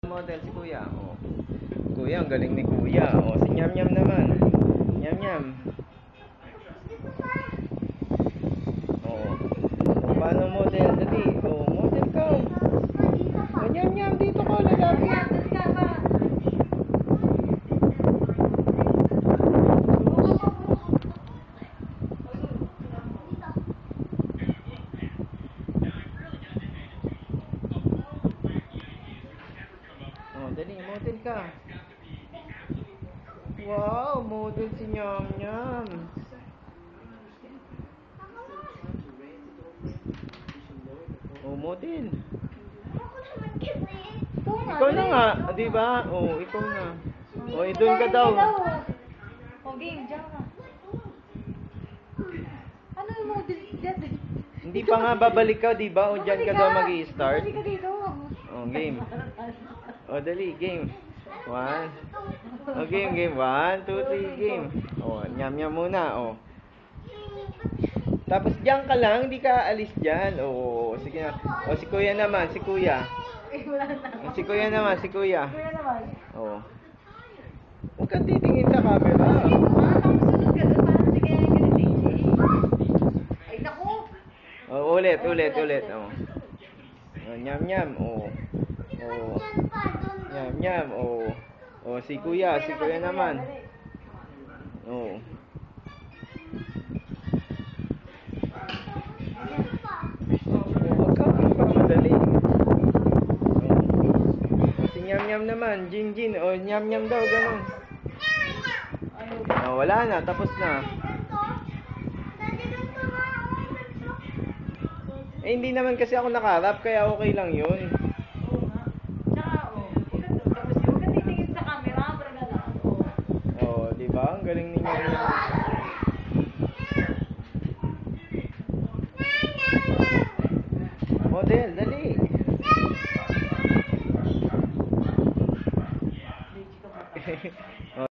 Model si Kuya. Oh. Kuya, ang galing ni Kuya. Oh, si Nyam Nyam naman. Nyam Nyam. Oh. Paano model? Dali. Oh, model ka. Oh, Nyam Nyam, dito ko, lalaki. Oh, dali, model ka. Wow, model si Nyam Nyam. Oh, model. Ikaw na nga, di ba? Oh, ikaw na. Oh, doon ka daw. Oh, game, diyan ka. Ano yung model dyan? Hindi pa nga babalik ka, di ba? O dyan ka daw mag-i-start. Babalik ka dito. Oh, game. Oh, dali, game. 1. Oh, game. 1, 2, 3, game. Oh, Nyam Nyam muna, oh. Tapos diyan ka lang, hindi ka alis diyan. Oh, sige na. Oh, si Kuya naman, si Kuya. Si Kuya naman, si Kuya. Kuya naman. Oh. Huwag kang titingin sa camera. Sunod ka doon, parang sige yung ganito. Ay, naku! Oh, ulit. Oh. Oh, Nyam Nyam, oh. Oh. Nyam Nyam, oh. Oh, si Kuya naman. Oh. Huwag kang magpamadali. Oh, si Nyam Nyam naman, Jin. Oh, Nyam Nyam daw, ganun. Oh, wala na, tapos na. Eh, hindi naman kasi ako nakaharap, kaya okay lang yun. Huwag ka titingin sa camera, pero gano'n. Oh, di ba? Ang galing ninyo. Model, dali.